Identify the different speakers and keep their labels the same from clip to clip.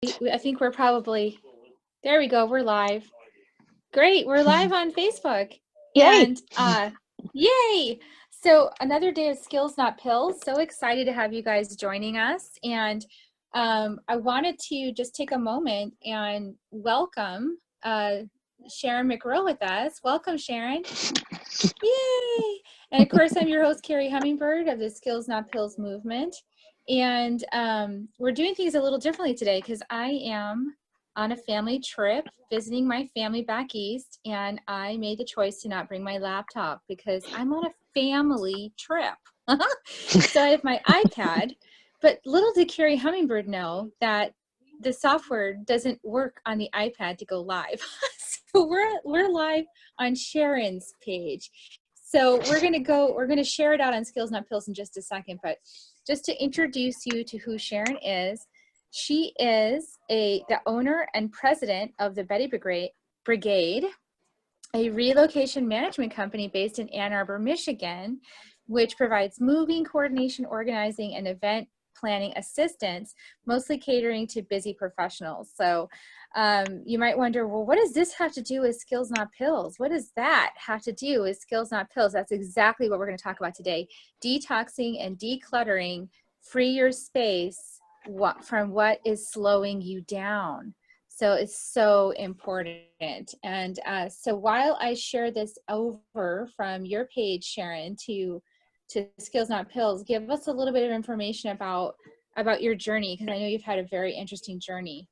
Speaker 1: I think we're probably, there we go, we're live. Great, we're live on Facebook.
Speaker 2: Yay!
Speaker 1: And yay! So another day of Skills Not Pills. So excited to have you guys joining us. And I wanted to just take a moment and welcome Sharon McRill with us. Welcome, Sharon. Yay! And of course, I'm your host, Carrie Hummingbird of the Skills Not Pills movement. And we're doing things a little differently today because I am on a family trip visiting my family back east, and I made the choice to not bring my laptop because I'm on a family trip. So I have my iPad, but little did Carrie Hummingbird know that the software doesn't work on the iPad to go live. So we're live on Sharon's page. So we're gonna share it out on Skills Not Pills in just a second, but just to introduce you to who Sharon is, she is the owner and president of the Betty Brigade, a relocation management company based in Ann Arbor, Michigan, which provides moving, coordination, organizing, and event planning assistance, mostly catering to busy professionals. So you might wonder, well, what does this have to do with Skills Not Pills? What does that have to do with Skills Not Pills? That's exactly what we're going to talk about today. Detoxing and decluttering, free your space from what is slowing you down. So it's so important. And so while I share this over from your page, Sharon, to Skills Not Pills, give us a little bit of information about your journey, because I know you've had a very interesting journey.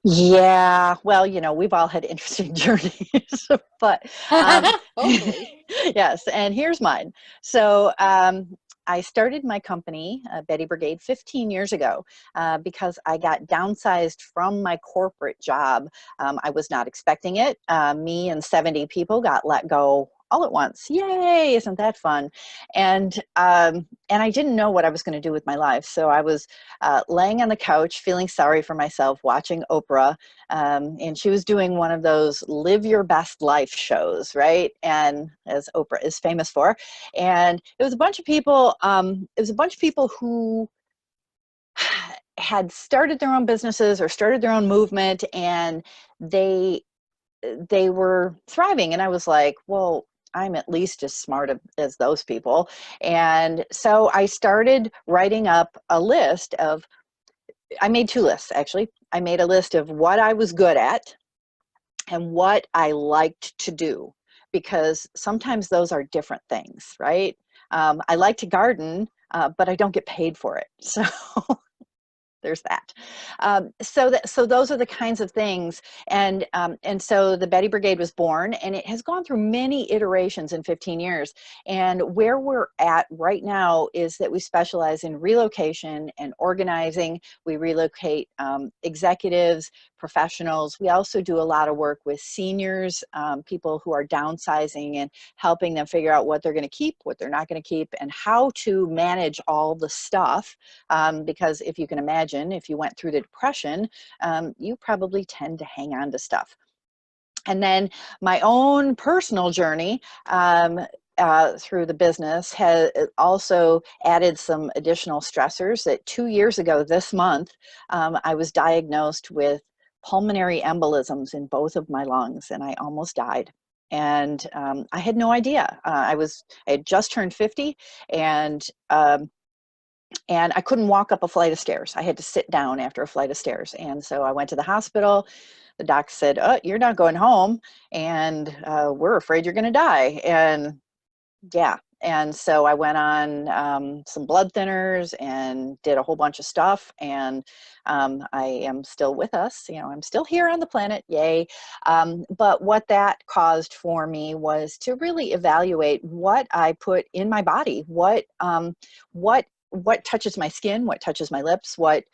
Speaker 2: Yeah, well, we've all had interesting journeys, but
Speaker 1: Hopefully.
Speaker 2: yes, and here's mine. So I started my company, Betty Brigade, 15 years ago because I got downsized from my corporate job. I was not expecting it. Me and 70 people got let go all at once. Yay, isn't that fun? And I didn't know what I was going to do with my life. So I was laying on the couch, feeling sorry for myself, watching Oprah. And she was doing one of those live your best life shows, right? And as Oprah is famous for. And it was a bunch of people, who had started their own businesses or started their own movement, and they were thriving. And I was like, well, I'm at least as smart as those people. And so I started writing up a list of, I made two lists actually. I made a list of what I was good at and what I liked to do, because sometimes those are different things, right? I like to garden, but I don't get paid for it. So there's that. So those are the kinds of things. And so the Betty Brigade was born, and it has gone through many iterations in 15 years. And where we're at right now is that we specialize in relocation and organizing. We relocate executives, professionals. We also do a lot of work with seniors, people who are downsizing, and helping them figure out what they're going to keep, what they're not going to keep, and how to manage all the stuff. Because if you can imagine, if you went through the Depression, you probably tend to hang on to stuff. And then my own personal journey through the business has also added some additional stressors. That 2 years ago this month, I was diagnosed with pulmonary embolisms in both of my lungs, and I almost died. And I had no idea. I had just turned 50, and I couldn't walk up a flight of stairs. I had to sit down after a flight of stairs. And so I went to the hospital. The doc said, "Oh, you're not going home, and we're afraid you're going to die." And yeah. And so I went on some blood thinners and did a whole bunch of stuff. And I am still with us. I'm still here on the planet. Yay. But what that caused for me was to really evaluate what I put in my body, what touches my skin, what touches my lips, what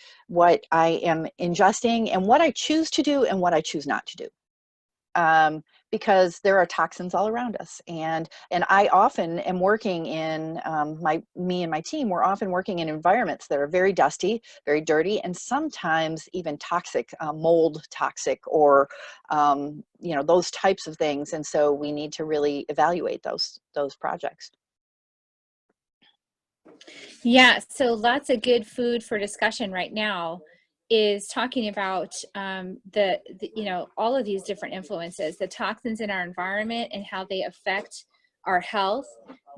Speaker 2: I am ingesting, and what I choose to do and what I choose not to do. Because there are toxins all around us. And I often am working in, me and my team, we're often working in environments that are very dusty, very dirty, and sometimes even toxic, mold toxic, or, those types of things. And so we need to really evaluate those projects.
Speaker 1: Yeah, so lots of good food for discussion right now. is talking about you know, all of these different influences, the toxins in our environment and how they affect our health,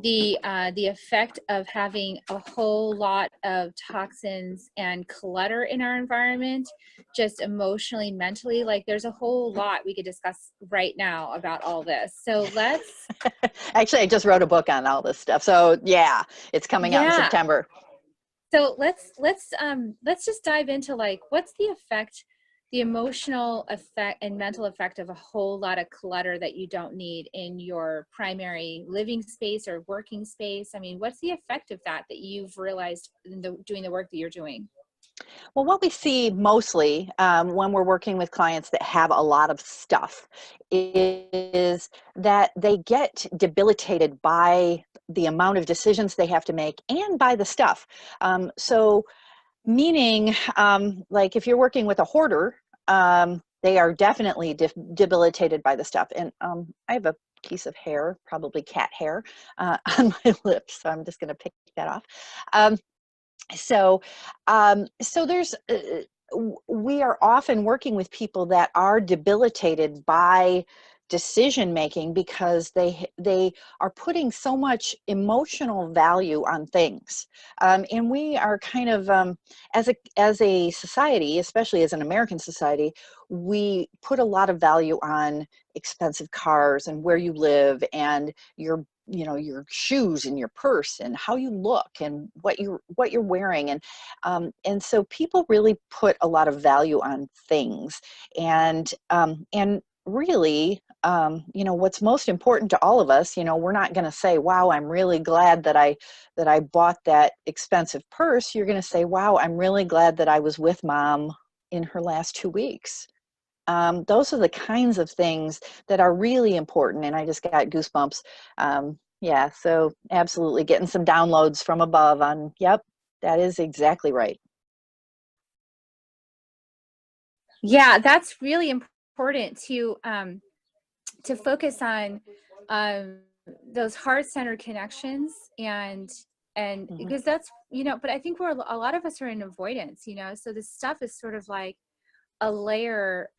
Speaker 1: the effect of having a whole lot of toxins and clutter in our environment, just emotionally, mentally. Like there's a whole lot we could discuss right now about all this. So let's
Speaker 2: Actually, I just wrote a book on all this stuff. So yeah, it's coming out in
Speaker 1: yeah.
Speaker 2: September.
Speaker 1: So let's just dive into like what's the effect, the emotional effect and mental effect of a whole lot of clutter that you don't need in your primary living space or working space. I mean, what's the effect of that you've realized in doing the work that you're doing?
Speaker 2: Well, what we see mostly when we're working with clients that have a lot of stuff is that they get debilitated by the amount of decisions they have to make and by the stuff. So meaning, like if you're working with a hoarder, they are definitely debilitated by the stuff. And I have a piece of hair, probably cat hair, on my lips, so I'm just going to pick that off. So there's we are often working with people that are debilitated by decision making because they are putting so much emotional value on things, and we are kind of as a society, especially as an American society, we put a lot of value on expensive cars and where you live and your shoes and your purse and how you look and what you're wearing, and so people really put a lot of value on things, and really, what's most important to all of us, we're not going to say, wow, I'm really glad that I bought that expensive purse. You're going to say, wow, I'm really glad that I was with mom in her last 2 weeks. Those are the kinds of things that are really important. And I just got goosebumps. Yeah, so absolutely getting some downloads from above on, yep, that is exactly right.
Speaker 1: Yeah, that's really important to focus on um, those heart-centered connections and
Speaker 2: Hmm.
Speaker 1: because that's, you know, but I think we're a lot of us are in avoidance, you know, so this stuff is sort of like a layer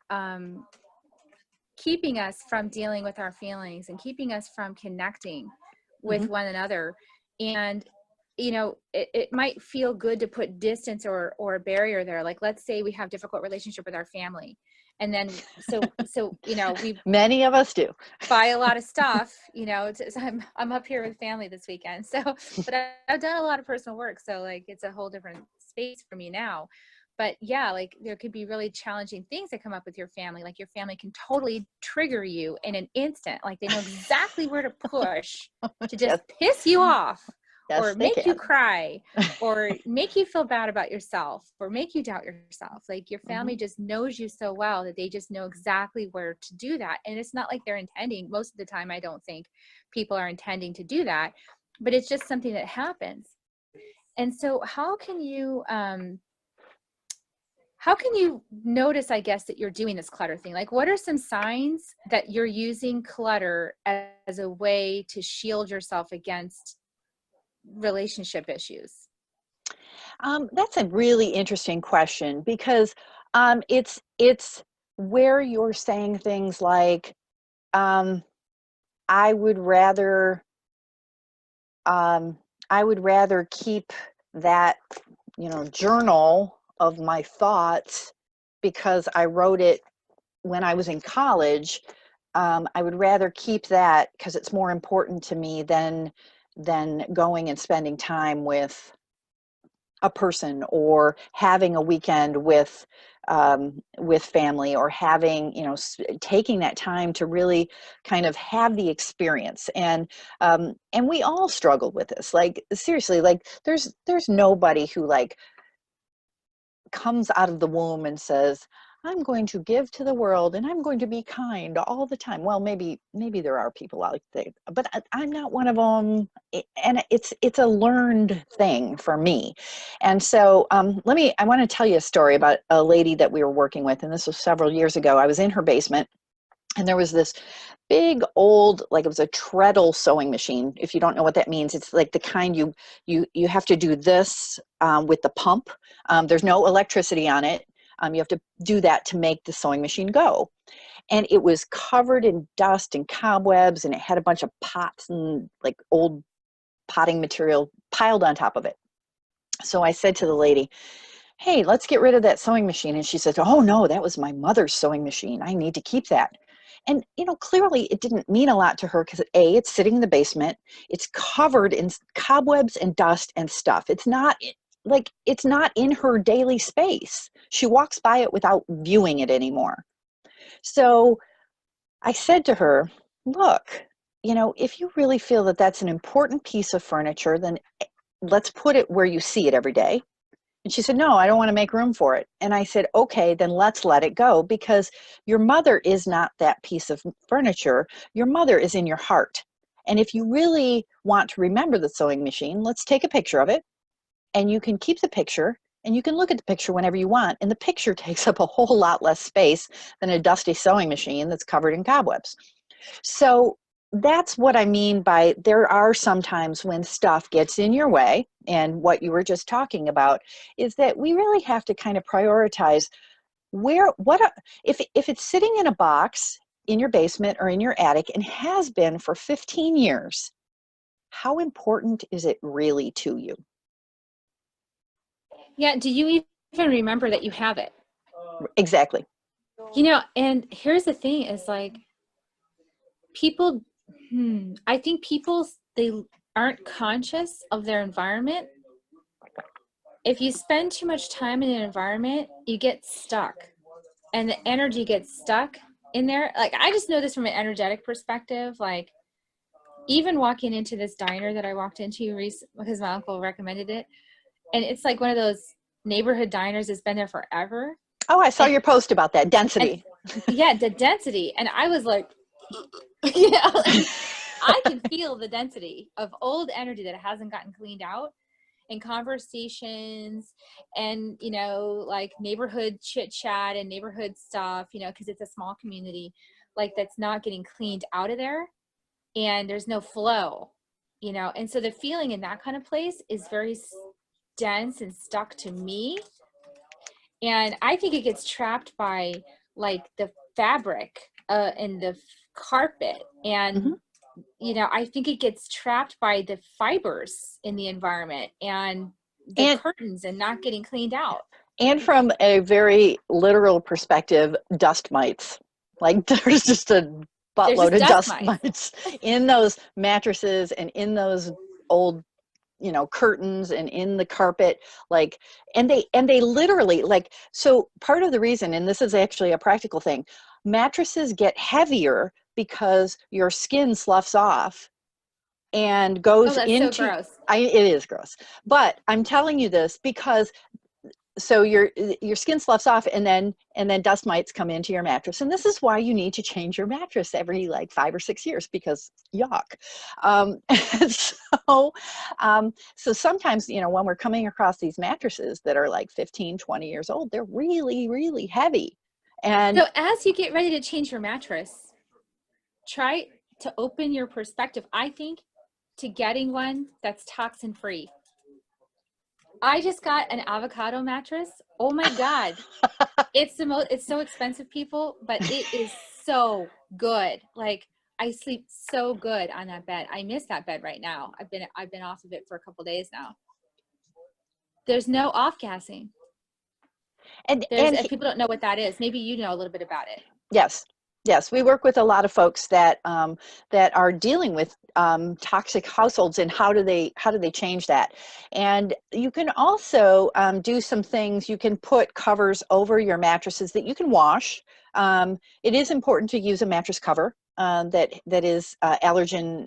Speaker 1: keeping us from dealing with our feelings and keeping us from connecting with
Speaker 2: Hmm.
Speaker 1: one another. And you know, it might feel good to put distance or a barrier there. Like let's say we have difficult relationship with our family, and then so you know, we
Speaker 2: Many of us do.
Speaker 1: buy a lot of stuff, you know, so I'm up here with family this weekend. So, but I've done a lot of personal work. So like, it's a whole different space for me now. But yeah, like there could be really challenging things that come up with your family. Like your family can totally trigger you in an instant. Like they know exactly where to push to
Speaker 2: Yes,
Speaker 1: just piss you off or
Speaker 2: yes, they
Speaker 1: make you
Speaker 2: can.
Speaker 1: cry or make you feel bad about yourself or make you doubt yourself. Like your
Speaker 2: Hmm.
Speaker 1: family just knows you so well that they just know exactly where to do that. And it's not like they're intending. Most of the time, I don't think people are intending to do that, but it's just something that happens. And so how can you notice, I guess, that you're doing this clutter thing? Like, what are some signs that you're using clutter as a way to shield yourself against relationship issues?
Speaker 2: That's a really interesting question because it's where you're saying things like, um, I would rather um, I would rather keep that journal of my thoughts because I wrote it when I was in college. I would rather keep that because it's more important to me than going and spending time with a person or having a weekend with family or having taking that time to really kind of have the experience, and we all struggle with this, like seriously, like there's nobody who like comes out of the womb and says, I'm going to give to the world and I'm going to be kind all the time. Well, maybe there are people out there, but I'm not one of them. And it's a learned thing for me. And so I want to tell you a story about a lady that we were working with, and this was several years ago. I was in her basement, and there was this big old, like it was a treadle sewing machine. If you don't know what that means, it's like the kind you have to do this with the pump. There's no electricity on it. You have to do that to make the sewing machine go. And it was covered in dust and cobwebs, and it had a bunch of pots and like old potting material piled on top of it. So I said to the lady, hey, let's get rid of that sewing machine. And she said, oh no, that was my mother's sewing machine. I need to keep that. And, clearly it didn't mean a lot to her because A, it's sitting in the basement. It's covered in cobwebs and dust and stuff. It's not in her daily space. She walks by it without viewing it anymore. So I said to her, look, if you really feel that that's an important piece of furniture, then let's put it where you see it every day. And she said, no, I don't want to make room for it. And I said, okay, then let's let it go, because your mother is not that piece of furniture. Your mother is in your heart. And if you really want to remember the sewing machine, let's take a picture of it, and you can keep the picture, and you can look at the picture whenever you want. And the picture takes up a whole lot less space than a dusty sewing machine that's covered in cobwebs. So that's what I mean by there are some times when stuff gets in your way. And what you were just talking about is that we really have to kind of prioritize if it's sitting in a box in your basement or in your attic and has been for 15 years, how important is it really to you?
Speaker 1: Yeah, do you even remember that you have it?
Speaker 2: Exactly.
Speaker 1: And here's the thing is like people, I think they aren't conscious of their environment. If you spend too much time in an environment, you get stuck, and the energy gets stuck in there. Like, I just know this from an energetic perspective. Like, even walking into this diner that I walked into recently because my uncle recommended it, and it's like one of those neighborhood diners that's been there forever.
Speaker 2: Oh, I saw your post about that density.
Speaker 1: Yeah, the density, and I was like, like, I can feel the density of old energy that hasn't gotten cleaned out in conversations and, like neighborhood chit chat and neighborhood stuff, because it's a small community, like that's not getting cleaned out of there, and there's no flow, and so the feeling in that kind of place is very dense and stuck to me. And I think it gets trapped by like the fabric and the carpet. And, I think it gets trapped by the fibers in the environment and the curtains and not getting cleaned out.
Speaker 2: And from a very literal perspective, dust mites. Like there's just a buttload of dust mites in those mattresses and in those old curtains and in the carpet, and they literally, so part of the reason, and this is actually a practical thing, mattresses get heavier because your skin sloughs off and goes into,
Speaker 1: so gross.
Speaker 2: It is gross, but I'm telling you this because so your skin sloughs off, and then dust mites come into your mattress, and this is why you need to change your mattress every 5 or 6 years, because yuck. So sometimes when we're coming across these mattresses that are 15, 20 years old, they're really, really heavy. And
Speaker 1: so as you get ready to change your mattress, try to open your perspective, I think, to getting one that's toxin free. I just got an avocado mattress. Oh my God. It's so expensive, people, but it is so good. I sleep so good on that bed. I miss that bed right now. I've been off of it for a couple days now. There's no off-gassing. And people don't know what that is. Maybe you know a little bit about it.
Speaker 2: Yes, we work with a lot of folks that are dealing with toxic households, and how do they change that? And you can also do some things. You can put covers over your mattresses that you can wash. It is important to use a mattress cover that is allergen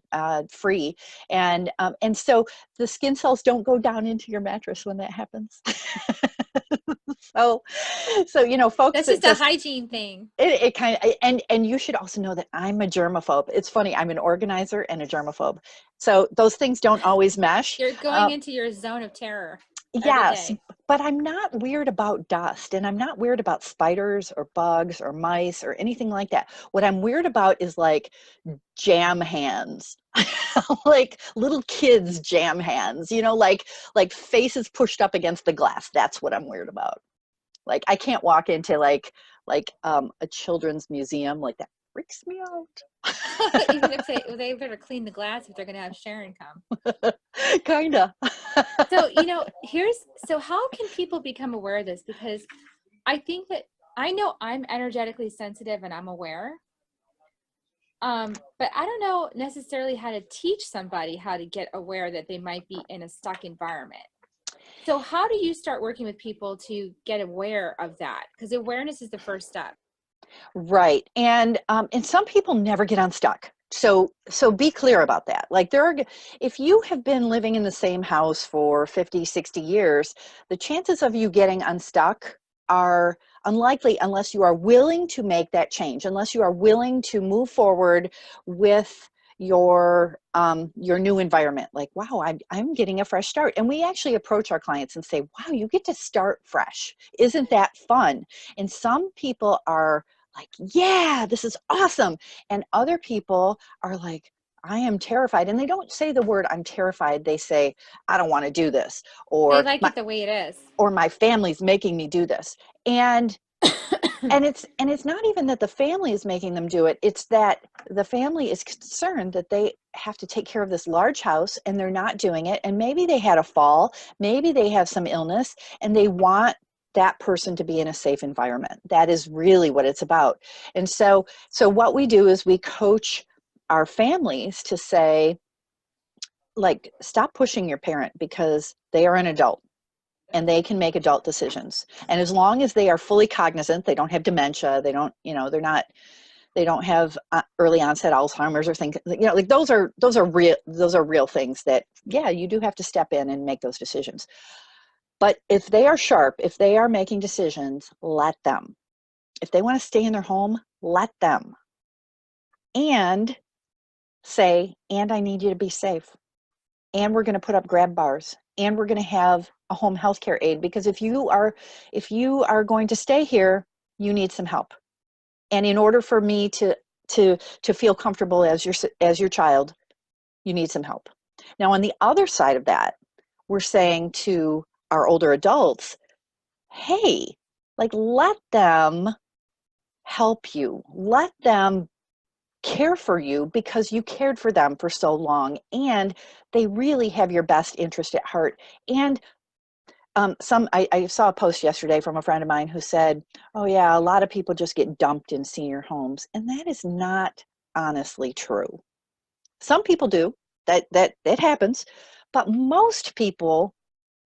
Speaker 2: free, and so the skin cells don't go down into your mattress when that happens. So folks,
Speaker 1: that's just a hygiene thing.
Speaker 2: It kind of, and you should also know that I'm a germaphobe. It's funny, I'm an organizer and a germaphobe, so those things don't always mesh.
Speaker 1: You're going into your zone of terror.
Speaker 2: Yes, but I'm not weird about dust, and I'm not weird about spiders or bugs or mice or anything like that. What I'm weird about is jam hands. Like little kids jam hands, like faces pushed up against the glass. That's what I'm weird about. Like I can't walk into a children's museum. Like that freaks me out.
Speaker 1: Even if they better clean the glass if they're going to have Sharon come.
Speaker 2: Kinda.
Speaker 1: So, so how can people become aware of this? Because I think that I know I'm energetically sensitive and I'm aware. But I don't know necessarily how to teach somebody how to get aware that they might be in a stuck environment. So how do you start working with people to get aware of that? Because awareness is the first step.
Speaker 2: Right. And some people never get unstuck. So be clear about that. Like if you have been living in the same house for 50, 60 years, the chances of you getting unstuck are unlikely unless you are willing to make that change, unless you are willing to move forward with your new environment. Like, wow, I'm getting a fresh start. And we actually approach our clients and say, wow, you get to start fresh. Isn't that fun? And some people are like, yeah, this is awesome. And other people are like, I am terrified. And they don't say the word I'm terrified. They say, I don't want to do this,
Speaker 1: They
Speaker 2: or
Speaker 1: like it the way it is.
Speaker 2: my family's making me do this. And it's not even that the family is making them do it. It's that the family is concerned that they have to take care of this large house and they're not doing it. And maybe they had a fall, maybe they have some illness, and they want that person to be in a safe environment. That is really what it's about. And so what we do is we coach our families to say, like, stop pushing your parent because they are an adult and they can make adult decisions. And as long as they are fully cognizant, they don't have dementia, they don't, they don't have early onset Alzheimer's or things, like those are real things that, yeah, you do have to step in and make those decisions. But if they are sharp, if they are making decisions, let them. If they want to stay in their home, let them. And say, and I need you to be safe. And we're going to put up grab bars. And we're going to have a home health care aide, because if you are going to stay here, you need some help. And in order for me to feel comfortable as your child, you need some help. Now, on the other side of that, we're saying to our older adults, hey, like, let them help you. Let them care for you because you cared for them for so long, and they really have your best interest at heart. And I saw a post yesterday from a friend of mine who said, oh yeah, a lot of people just get dumped in senior homes. And that is not honestly true. Some people do, that happens, but most people,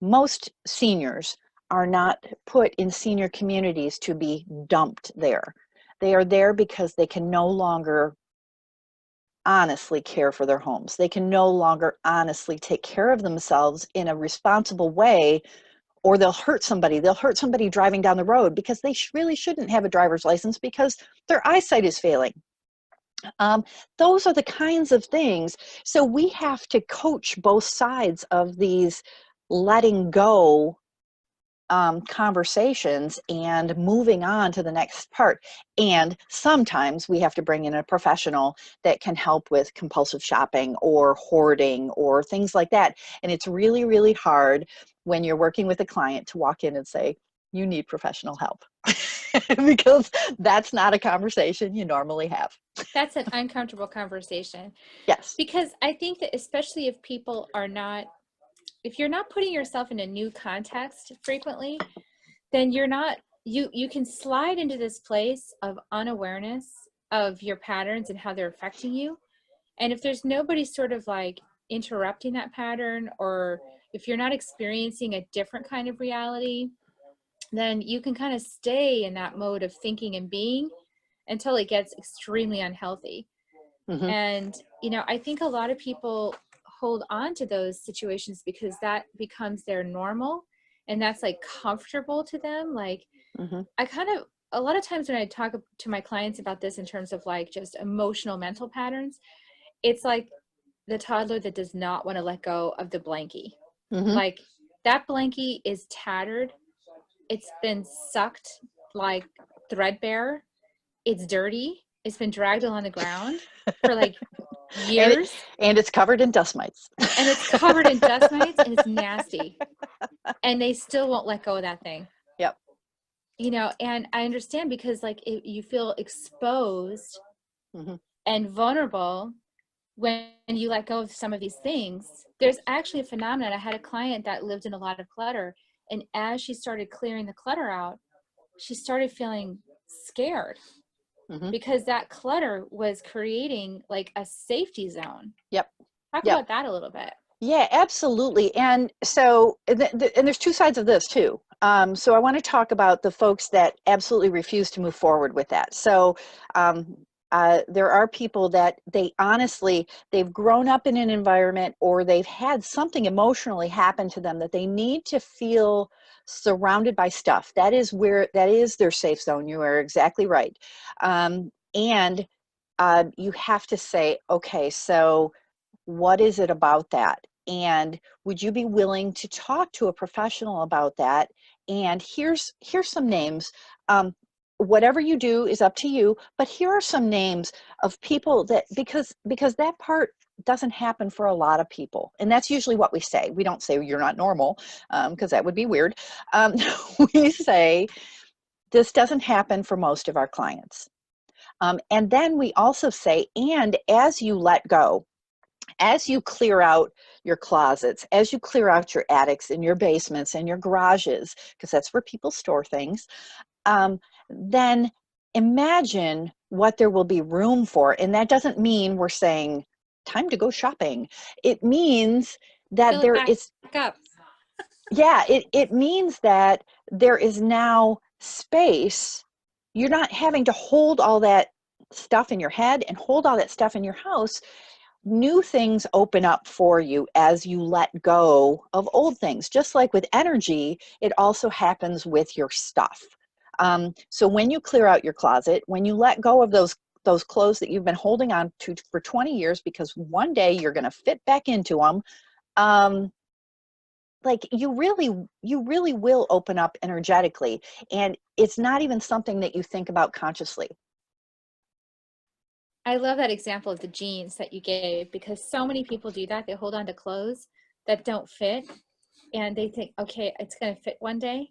Speaker 2: most seniors are not put in senior communities to be dumped there. They are there because they can no longer honestly care for their homes. They can no longer honestly take care of themselves in a responsible way, or they'll hurt somebody. They'll hurt somebody driving down the road because they really shouldn't have a driver's license because their eyesight is failing. Those are the kinds of things. So we have to coach both sides of these letting go conversations and moving on to the next part. And sometimes we have to bring in a professional that can help with compulsive shopping or hoarding or things like that. And it's really, really hard when you're working with a client to walk in and say, you need professional help. Because that's not a conversation you normally have.
Speaker 1: That's an uncomfortable conversation.
Speaker 2: Yes.
Speaker 1: Because I think that especially if people are not, if you're not putting yourself in a new context frequently, then you're not, you can slide into this place of unawareness of your patterns and how they're affecting you. And if there's nobody sort of like interrupting that pattern, or if you're not experiencing a different kind of reality, then you can kind of stay in that mode of thinking and being until it gets extremely unhealthy.
Speaker 2: Mm-hmm.
Speaker 1: And, I think a lot of people hold on to those situations because that becomes their normal and that's like comfortable to them. Like,
Speaker 2: Mm-hmm.
Speaker 1: a lot of times when I talk to my clients about this in terms of like just emotional mental patterns, it's like the toddler that does not want to let go of the blankie.
Speaker 2: Mm-hmm.
Speaker 1: Like that blankie is tattered. It's been sucked like threadbare. It's dirty. It's been dragged along the ground for like years.
Speaker 2: And it's covered in dust mites.
Speaker 1: And it's covered in dust mites and it's nasty. And they still won't let go of that thing.
Speaker 2: Yep.
Speaker 1: You know, and I understand because like you feel exposed
Speaker 2: Hmm.
Speaker 1: and vulnerable when you let go of some of these things. There's actually a phenomenon. I had a client that lived in a lot of clutter, and as she started clearing the clutter out, she started feeling scared
Speaker 2: Hmm.
Speaker 1: because that clutter was creating like a safety zone.
Speaker 2: Yep.
Speaker 1: Talk
Speaker 2: Yep.
Speaker 1: about that a little bit.
Speaker 2: Yeah, absolutely. And so, and there's two sides of this too. So I want to talk about the folks that absolutely refuse to move forward with that. So um, there are people that they honestly, they've grown up in an environment or they've had something emotionally happen to them that they need to feel surrounded by stuff. That is where, that is their safe zone. You are exactly right. And you have to say, okay, so what is it about that? And would you be willing to talk to a professional about that? And here's some names. Whatever you do is up to you, but here are some names of people that, because that part doesn't happen for a lot of people, and that's usually what we say. We don't say you're not normal, because that would be weird. um, we say this doesn't happen for most of our clients. And then we also say, and as you let go, as you clear out your closets, as you clear out your attics and your basements and your garages, because that's where people store things, then imagine what there will be room for. And that doesn't mean we're saying time to go shopping. It means that
Speaker 1: Fill it
Speaker 2: there
Speaker 1: back
Speaker 2: is,
Speaker 1: up.
Speaker 2: yeah, it means that there is now space. You're not having to hold all that stuff in your head and hold all that stuff in your house. New things open up for you as you let go of old things. Just like with energy, it also happens with your stuff. So when you clear out your closet, when you let go of those clothes that you've been holding on to for 20 years because one day you're going to fit back into them, like you really will open up energetically, and it's not even something that you think about consciously.
Speaker 1: I love that example of the jeans that you gave because so many people do that. They hold on to clothes that don't fit and they think, okay, it's going to fit one day.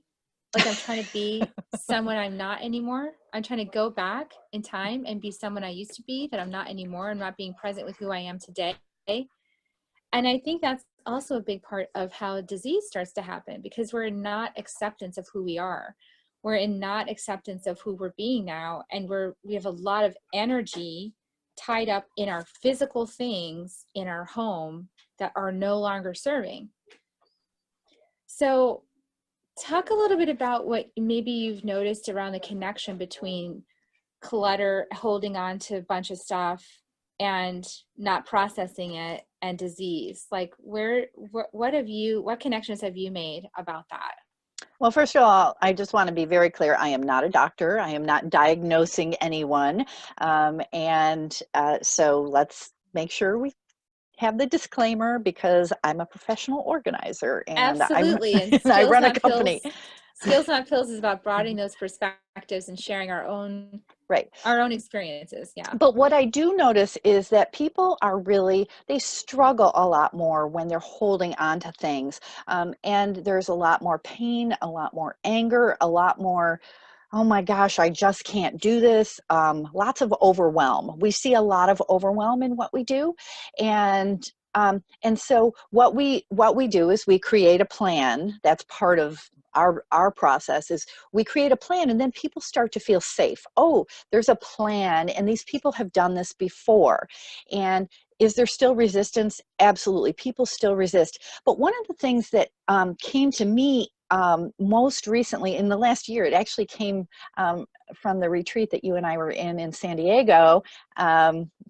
Speaker 1: Like I'm trying to be someone I'm not anymore. I'm trying to go back in time and be someone I used to be that I'm not anymore. I'm not being present with who I am today. And I think that's also a big part of how disease starts to happen because we're in not acceptance of who we are. We're in not acceptance of who we're being now. And we have a lot of energy tied up in our physical things in our home that are no longer serving. So talk a little bit about what maybe you've noticed around the connection between clutter, holding on to a bunch of stuff and not processing it, and disease. Like what connections have you made about that?
Speaker 2: Well, first of all, I just want to be very clear. I am not a doctor. I am not diagnosing anyone. So let's make sure we have the disclaimer, because I'm a professional organizer and
Speaker 1: Absolutely. And
Speaker 2: and I run a company.
Speaker 1: Skills Not Pills is about broadening those perspectives and sharing
Speaker 2: Right.
Speaker 1: our own experiences. Yeah.
Speaker 2: But what I do notice is that people are really, they struggle a lot more when they're holding on to things. And there's a lot more pain, a lot more anger, a lot more, oh my gosh, I just can't do this. Lots of overwhelm. We see a lot of overwhelm in what we do. And so what we do is we create a plan. That's part of our process. Is we create a plan, and then people start to feel safe. Oh, there's a plan, and these people have done this before. And is there still resistance? Absolutely, people still resist. But one of the things that came to me most recently in the last year, it actually came from the retreat that you and I were in San Diego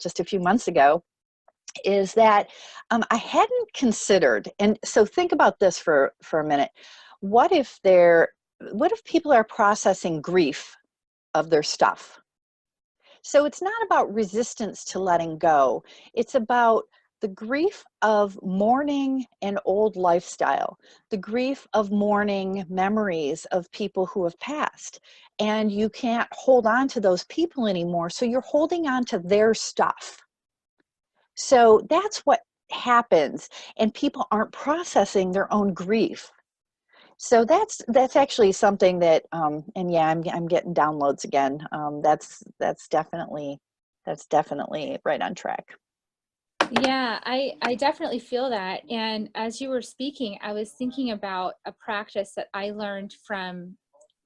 Speaker 2: just a few months ago, is that I hadn't considered, and so think about this for a minute. What if what if people are processing grief of their stuff? So it's not about resistance to letting go. It's about the grief of mourning an old lifestyle, the grief of mourning memories of people who have passed. And you can't hold on to those people anymore. So you're holding on to their stuff. So that's what happens. And people aren't processing their own grief. So that's actually something that, and yeah, I'm getting downloads again. That's definitely right on track.
Speaker 1: Yeah, I definitely feel that. And as you were speaking, I was thinking about a practice that I learned from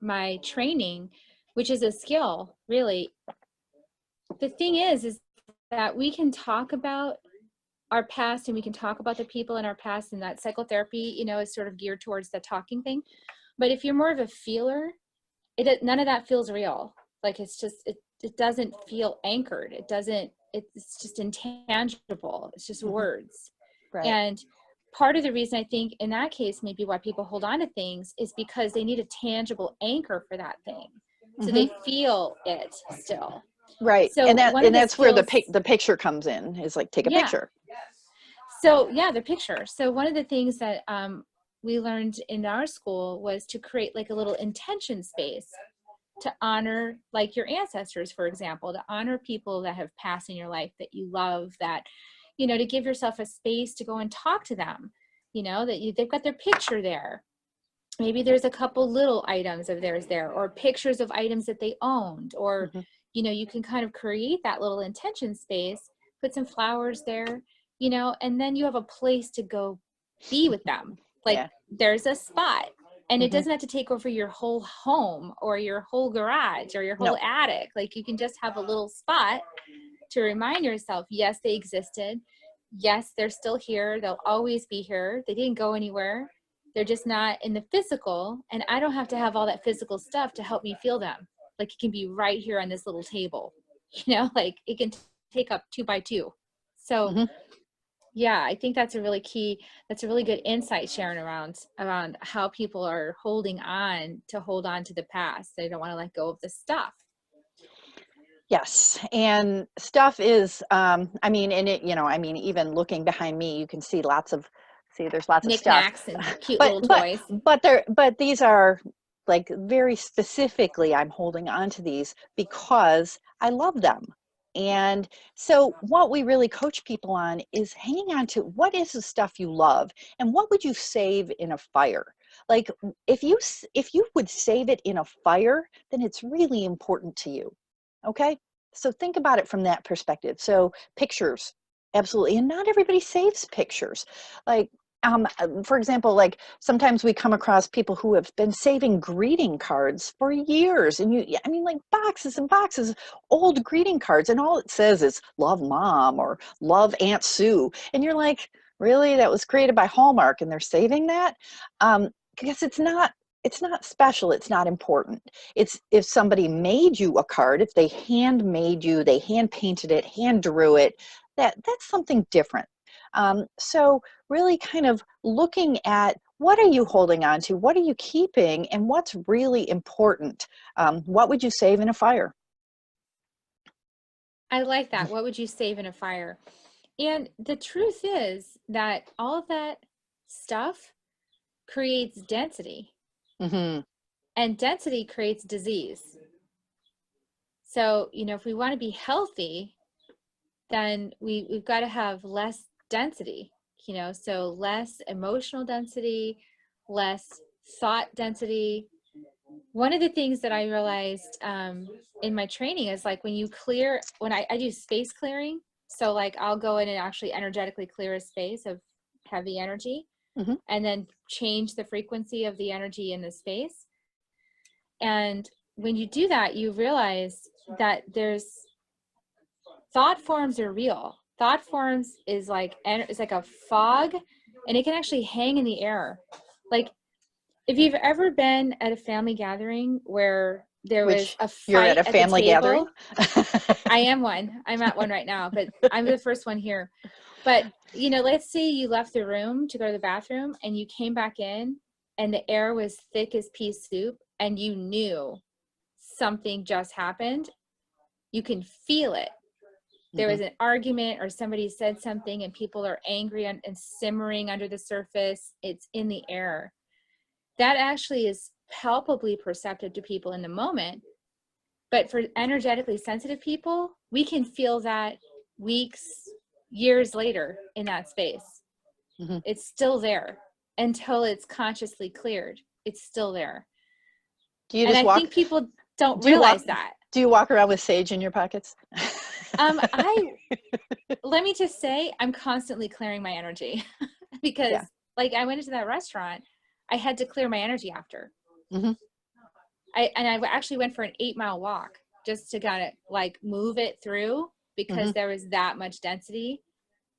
Speaker 1: my training, which is a skill, really. The thing is that we can talk about our past and we can talk about the people in our past, and that psychotherapy, you know, is sort of geared towards the talking thing. But if you're more of a feeler, none of that feels real. Like it's just, it doesn't feel anchored. It's just intangible. It's just
Speaker 2: Hmm.
Speaker 1: words.
Speaker 2: Right.
Speaker 1: And part of the reason I think in that case, maybe why people hold on to things is because they need a tangible anchor for that thing. So
Speaker 2: Hmm.
Speaker 1: they feel it still.
Speaker 2: Right.
Speaker 1: So one of
Speaker 2: And
Speaker 1: the
Speaker 2: that's where
Speaker 1: skills,
Speaker 2: the picture comes in, is like, take a
Speaker 1: yeah.
Speaker 2: picture.
Speaker 1: So yeah, the picture. So one of the things that we learned in our school was to create like a little intention space to honor like your ancestors, for example, to honor people that have passed in your life that you love, that, you know, to give yourself a space to go and talk to them, you know, that they've got their picture there. Maybe there's a couple little items of theirs there, or pictures of items that they owned, or,
Speaker 2: Hmm.
Speaker 1: you know, you can kind of create that little intention space, put some flowers there, you know, and then you have a place to go be with them. Like
Speaker 2: Yeah.
Speaker 1: there's a spot, and it
Speaker 2: Hmm.
Speaker 1: doesn't have to take over your whole home or your whole garage or your
Speaker 2: No.
Speaker 1: whole attic. Like you can just have a little spot to remind yourself, yes, they existed. Yes, they're still here. They'll always be here. They didn't go anywhere. They're just not in the physical. And I don't have to have all that physical stuff to help me feel them. Like it can be right here on this little table, you know, like it can take up 2 by 2. So
Speaker 2: Hmm.
Speaker 1: yeah, I think that's a really key. That's a really good insight, Sharon, around how people are holding on to the past. They don't want to let go of the stuff.
Speaker 2: Yes, and stuff is, I mean, and it, you know, I mean, even looking behind me, you can see there's lots of stuff,
Speaker 1: Knickknacks and cute
Speaker 2: but
Speaker 1: little toys.
Speaker 2: but these are like very specifically, I'm holding on to these because I love them. And so what we really coach people on is hanging on to what is the stuff you love and what would you save in a fire? Like if you would save it in a fire, then it's really important to you. Okay, so think about it from that perspective. So pictures, absolutely, and not everybody saves pictures. Like, for example, like sometimes we come across people who have been saving greeting cards for years, and I mean, like boxes and boxes, old greeting cards, and all it says is "Love Mom" or "Love Aunt Sue," and you're like, really? That was created by Hallmark, and they're saving that? Because it's not special. It's not important. It's if somebody made you a card, if they they hand painted it, hand drew it, that's something different. So really kind of looking at what are you holding on to, what are you keeping, and what's really important. What would you save in a fire?
Speaker 1: I like that. What would you save in a fire? And the truth is that all of that stuff creates density,
Speaker 2: Hmm.
Speaker 1: and density creates disease. So, you know, if we want to be healthy, then we've got to have less density, you know, so less emotional density, less thought density. One of the things that I realized in my training is like when you clear, when I do space clearing, so like I'll go in and actually energetically clear a space of heavy energy
Speaker 2: Hmm.
Speaker 1: and then change the frequency of the energy in the space. And when you do that, you realize that there's thought forms are real. Thought forms is like it's like a fog, and it can actually hang in the air. Like if you've ever been at a family gathering where there was
Speaker 2: Which
Speaker 1: a
Speaker 2: you're at
Speaker 1: fight
Speaker 2: a
Speaker 1: at the
Speaker 2: family gathering.
Speaker 1: table, I am one. I'm at one right now, but I'm the first one here. But you know, let's say you left the room to go to the bathroom and you came back in and the air was thick as pea soup and you knew something just happened. You can feel it. There
Speaker 2: Hmm.
Speaker 1: was an argument or somebody said something and people are angry and simmering under the surface. It's in the air. That actually is palpably perceptive to people in the moment. But for energetically sensitive people, we can feel that weeks, years later in that space.
Speaker 2: Hmm.
Speaker 1: It's still there until it's consciously cleared. it's still there.
Speaker 2: Do you
Speaker 1: And
Speaker 2: just
Speaker 1: I
Speaker 2: walk?
Speaker 1: think people don't
Speaker 2: Do you walk?
Speaker 1: realize that.
Speaker 2: Do you walk around with sage in your pockets?
Speaker 1: I let me just say, I'm constantly clearing my energy because
Speaker 2: Yeah.
Speaker 1: like I went into that restaurant, I had to clear my energy after.
Speaker 2: Mm-hmm.
Speaker 1: I actually went for an 8-mile walk just to kind of like move it through
Speaker 2: Mm-hmm.
Speaker 1: because there was that much density.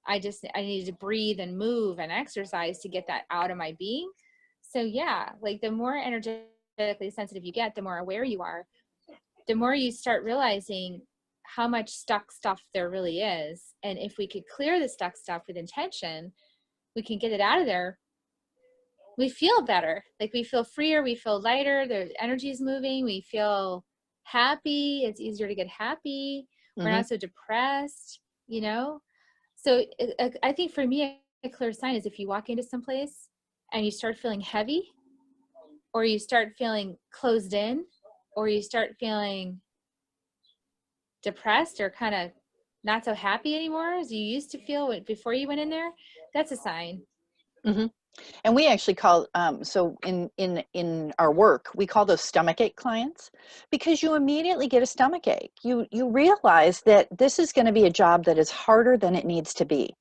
Speaker 1: I needed to breathe and move and exercise to get that out of my being. So yeah, like the more energetically sensitive you get, the more aware you are, the more you start realizing how much stuck stuff there really is. And if we could clear the stuck stuff with intention, we can get it out of there. We feel better. Like we feel freer, we feel lighter, the energy is moving, we feel happy. It's easier to get happy. We're
Speaker 2: Mm-hmm.
Speaker 1: not so depressed, you know? So I think for me, a clear sign is if you walk into some place and you start feeling heavy, or you start feeling closed in, or you start feeling depressed or kind of not so happy anymore as you used to feel before you went in there, that's a sign.
Speaker 2: Mm-hmm. And we actually call so in our work we call those stomach ache clients, because you immediately get a stomach ache. You realize that this is going to be a job that is harder than it needs to be,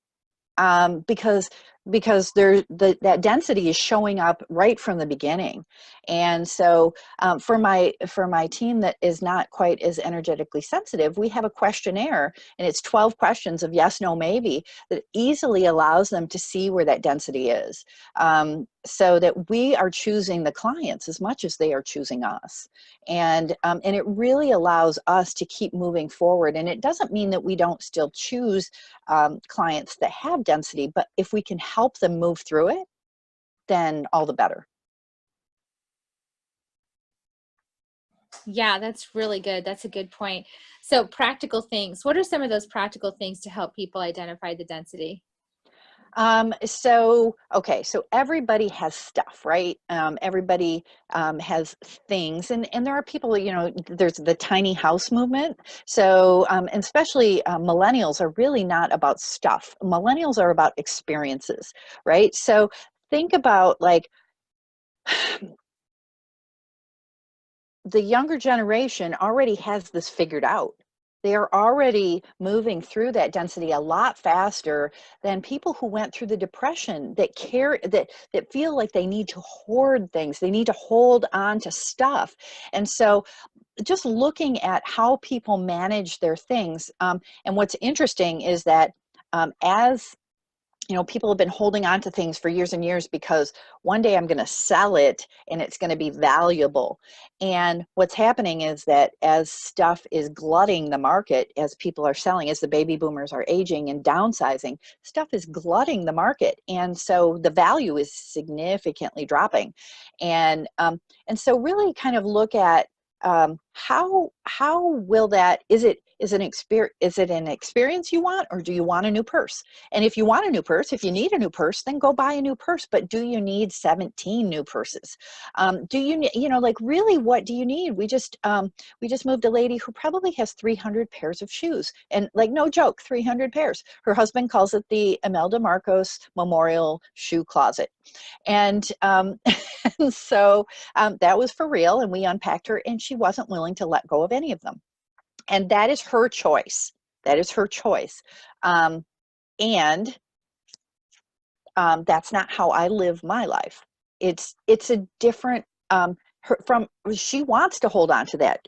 Speaker 2: because that density is showing up right from the beginning. And so for my team that is not quite as energetically sensitive, we have a questionnaire, and it's 12 questions of yes, no, maybe, that easily allows them to see where that density is, so that we are choosing the clients as much as they are choosing us. And it really allows us to keep moving forward. And it doesn't mean that we don't still choose clients that have density, but if we can help them move through it, then all the better.
Speaker 1: Yeah, that's really good. That's a good point. So practical things. What are some of those practical things to help people identify the density?
Speaker 2: Okay, so everybody has stuff, right? Everybody has things, and there are people, there's the tiny house movement. So, and especially millennials are really not about stuff. Millennials are about experiences, right? So think about like the younger generation already has this figured out. They are already moving through that density a lot faster than people who went through the depression, that feel like they need to hoard things. They need to hold on to stuff. And so just looking at how people manage their things. And what's interesting is that as people have been holding on to things for years and years because one day I'm going to sell it and it's going to be valuable. And what's happening is that as stuff is glutting the market, as people are selling, as the baby boomers are aging and downsizing, stuff is glutting the market. And so the value is significantly dropping. And so really kind of look at how will that, is it an experience you want, or do you want a new purse? And if you want a new purse, if you need a new purse, then go buy a new purse. But do you need 17 new purses? Do you, like really, what do you need? We just moved a lady who probably has 300 pairs of shoes, and like no joke, 300 pairs. Her husband calls it the Imelda Marcos Memorial Shoe Closet, and and so that was for real. And we unpacked her, and she wasn't willing to let go of any of them. And that is her choice. That is her choice. And that's not how I live my life. It's a different, she wants to hold on to that.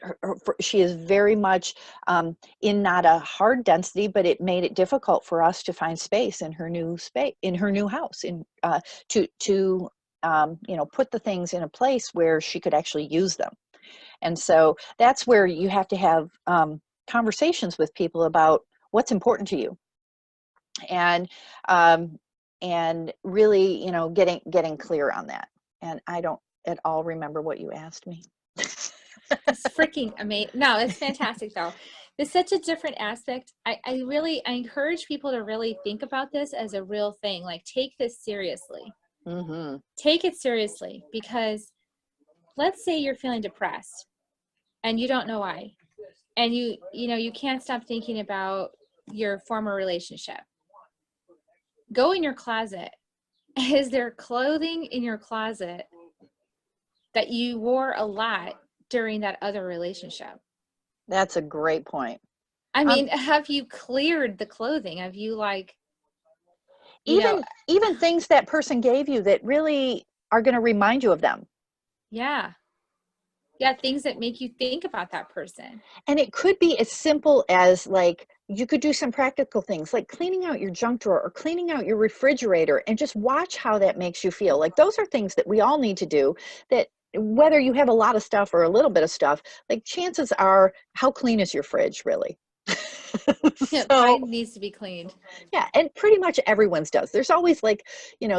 Speaker 2: She is very much in not a hard density, but it made it difficult for us to find space in her new house, to put the things in a place where she could actually use them. And so that's where you have to have conversations with people about what's important to you, and um, really, getting clear on that. And I don't at all remember what you asked me.
Speaker 1: It's freaking amazing. No, it's fantastic though. It's such a different aspect. I encourage people to really think about this as a real thing. Like take this seriously.
Speaker 2: Mm-hmm.
Speaker 1: Take it seriously, because let's say you're feeling depressed and you don't know why. And you can't stop thinking about your former relationship. Go in your closet. Is there clothing in your closet that you wore a lot during that other relationship?
Speaker 2: That's a great point.
Speaker 1: I
Speaker 2: Um,
Speaker 1: mean, have you cleared the clothing? Have you like, you know,
Speaker 2: even things that person gave you that really are going to remind you of them.
Speaker 1: yeah. Yeah, things that make you think about that person.
Speaker 2: And it could be as simple as, like, you could do some practical things like cleaning out your junk drawer or cleaning out your refrigerator, and just watch how that makes you feel. Like, those are things that we all need to do, that whether you have a lot of stuff or a little bit of stuff, like, chances are, how clean is your fridge really?
Speaker 1: Yeah,
Speaker 2: So
Speaker 1: mine needs to be cleaned.
Speaker 2: yeah, and pretty much everyone's does. There's always, like,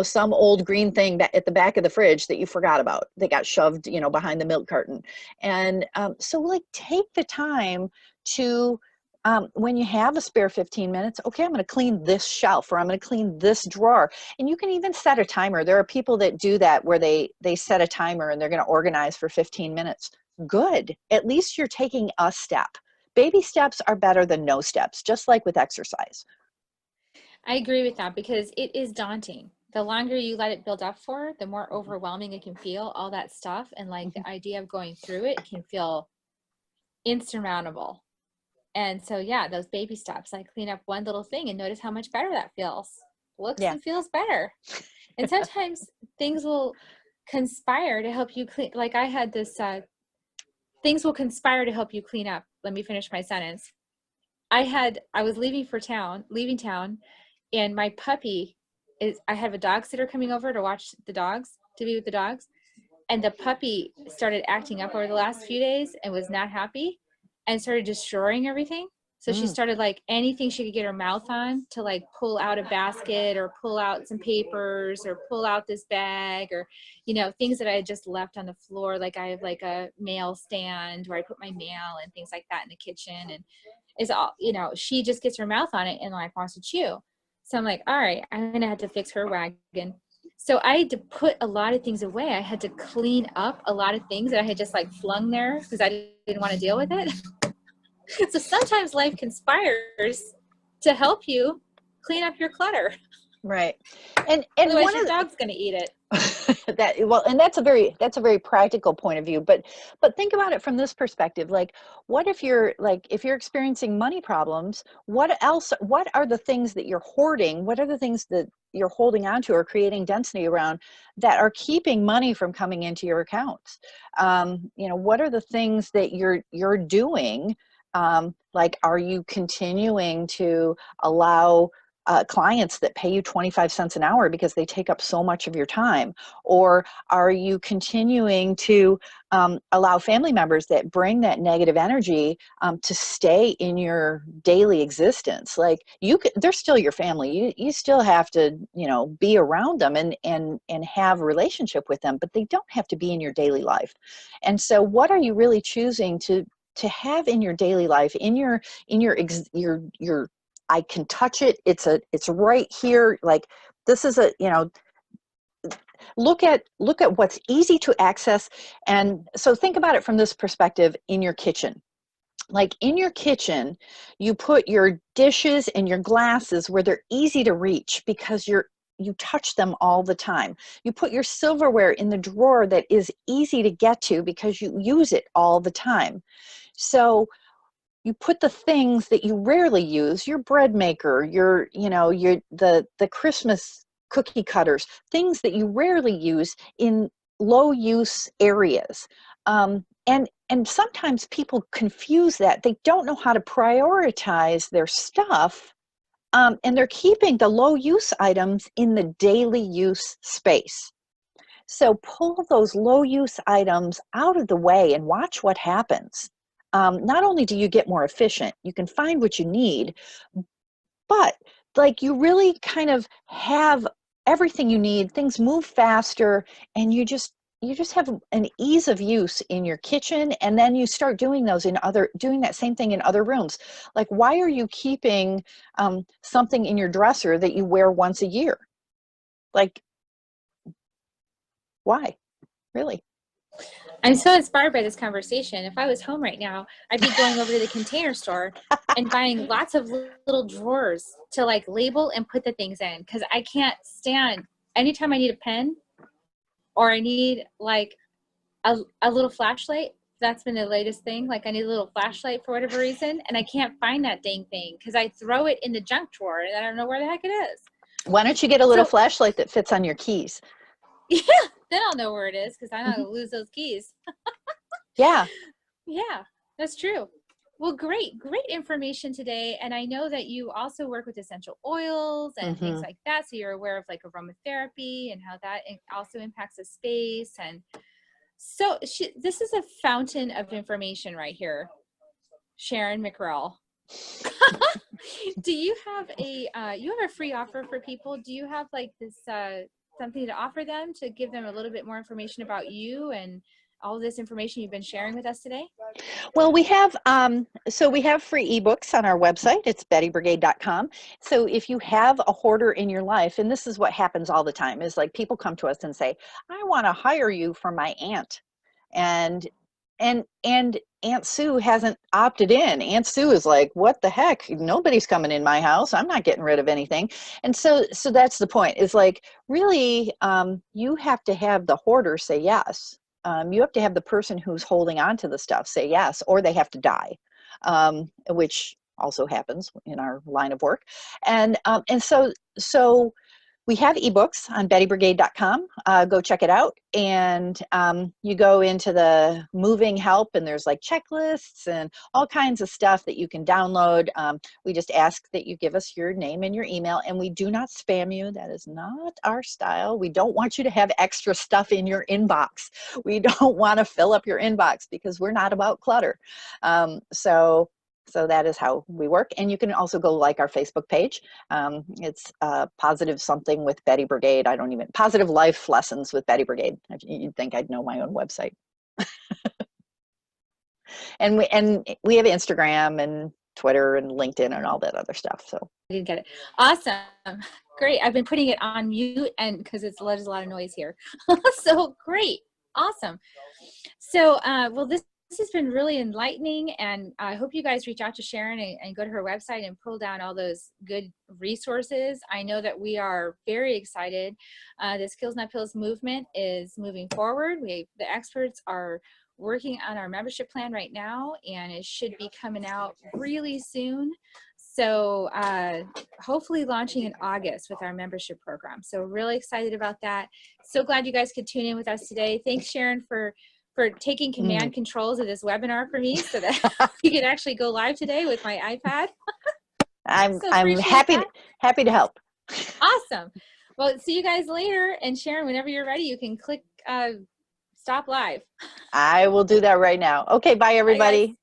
Speaker 2: some old green thing that at the back of the fridge that you forgot about. They got shoved, behind the milk carton. And so, like, take the time to, when you have a spare 15 minutes, okay, I'm going to clean this shelf, or I'm going to clean this drawer. And you can even set a timer. There are people that do that, where they set a timer and they're going to organize for 15 minutes. Good. At least you're taking a step. Baby steps are better than no steps, just like with exercise.
Speaker 1: I agree with that because it is daunting. The longer you let it build up for, the more overwhelming it can feel, all that stuff. And like
Speaker 2: Mhm.
Speaker 1: the idea of going through it can feel insurmountable. And so, yeah, those baby steps, like clean up one little thing and notice how much better that feels. Looks
Speaker 2: Yeah.
Speaker 1: and feels better. And sometimes things will conspire to help you clean. Like I had this, things will conspire to help you clean up. Let me finish my sentence. I was leaving town, and my puppy I have a dog sitter coming over to watch the dogs, to be with the dogs. And the puppy started acting up over the last few days and was not happy and started destroying everything. So she
Speaker 2: Mm.
Speaker 1: started like anything she could get her mouth on to like pull out a basket or pull out some papers or pull out this bag or, things that I had just left on the floor. Like I have like a mail stand where I put my mail and things like that in the kitchen. And it's all, she just gets her mouth on it and like wants to chew. So I'm like, all right, I'm going to have to fix her wagon. So I had to put a lot of things away. I had to clean up a lot of things that I had just like flung there because I didn't want to deal with it. So sometimes life conspires to help you clean up your clutter.
Speaker 2: Right. And
Speaker 1: Otherwise
Speaker 2: one
Speaker 1: your
Speaker 2: of
Speaker 1: dog's going to eat it.
Speaker 2: that, well, and that's a very practical point of view, but think about it from this perspective. Like, what if you're experiencing money problems? What are the things that you're hoarding? What are the things that you're holding on to or creating density around that are keeping money from coming into your accounts? What are the things that you're doing? Like, are you continuing to allow clients that pay you 25 cents an hour because they take up so much of your time? Or are you continuing to allow family members that bring that negative energy to stay in your daily existence? Like, they're still your family. You still have to, be around them and have a relationship with them, but they don't have to be in your daily life. And so, what are you really choosing to have in your daily life, in your I can touch it. It's right here. Like, this is look at what's easy to access. And so think about it from this perspective in your kitchen. Like, in your kitchen, you put your dishes and your glasses where they're easy to reach because you touch them all the time. You put your silverware in the drawer that is easy to get to because you use it all the time. So you put the things that you rarely use, your bread maker, the Christmas cookie cutters, things that you rarely use, in low use areas. And sometimes people confuse that. They don't know how to prioritize their stuff, and they're keeping the low use items in the daily use space. So pull those low use items out of the way and watch what happens. Not only do you get more efficient, you can find what you need, but, like, you really kind of have everything you need. Things move faster, and you just have an ease of use in your kitchen, and then you start doing doing that same thing in other rooms. Like, why are you keeping something in your dresser that you wear once a year? Like, why? Really?
Speaker 1: I'm so inspired by this conversation. If I was home right now, I'd be going over to the Container Store and buying lots of little drawers to like label and put the things in because I can't stand anytime I need a pen or I need like a little flashlight. That's been the latest thing. Like I need a little flashlight for whatever reason, and I can't find that dang thing because I throw it in the junk drawer and I don't know where the heck it is.
Speaker 2: Why don't you get a little
Speaker 1: So
Speaker 2: flashlight that fits on your keys?
Speaker 1: yeah, then I'll know where it is because I'm not
Speaker 2: Mhm.
Speaker 1: gonna lose those keys.
Speaker 2: Yeah.
Speaker 1: Yeah, that's true. Well, great information today. And I know that you also work with essential oils and things
Speaker 2: Hmm.
Speaker 1: like that. So you're aware of like aromatherapy and how that also impacts the space. And so this is a fountain of information right here, Sharon McRill. Do you have you have a free offer for people? Do you have like this something to offer them to give them a little bit more information about you and all this information you've been sharing with us today?
Speaker 2: Well, we have free ebooks on our website. It's bettybrigade.com. So if you have a hoarder in your life, and this is what happens all the time, is like people come to us and say, I want to hire you for my aunt. And and Aunt Sue hasn't opted in. Aunt Sue is like, what the heck? Nobody's coming in my house. I'm not getting rid of anything. And so that's the point, is like, really, you have to have the hoarder say yes. You have to have the person who's holding on to the stuff say yes, or they have to die, which also happens in our line of work. And so we have ebooks on bettybrigade.com. Go check it out. And you go into the moving help, and there's like checklists and all kinds of stuff that you can download. We just ask that you give us your name and your email, and we do not spam you. That is not our style. We don't want you to have extra stuff in your inbox. We don't want to fill up your inbox because we're not about clutter. So that is how we work. And you can also go like our Facebook page. It's positive something with Betty Brigade. Positive life lessons with Betty Brigade. You'd think I'd know my own website. And we have Instagram and Twitter and LinkedIn and all that other stuff. So
Speaker 1: I didn't get it. Awesome. Great. I've been putting it on mute and because there's a lot of noise here. So great. Awesome. So, well, this has been really enlightening, and I hope you guys reach out to Sharon and go to her website and pull down all those good resources. I know that we are very excited. The Skills Not Pills movement is moving forward. The experts are working on our membership plan right now, and it should be coming out really soon. So hopefully launching in August with our membership program. So really excited about that. So glad you guys could tune in with us today. Thanks, Sharon, for taking command controls of this webinar for me so that we could actually go live today with my iPad.
Speaker 2: I'm happy to help.
Speaker 1: Awesome. Well, see you guys later. And Sharon, whenever you're ready, you can click stop live.
Speaker 2: I will do that right now. Okay, bye everybody.
Speaker 1: Bye,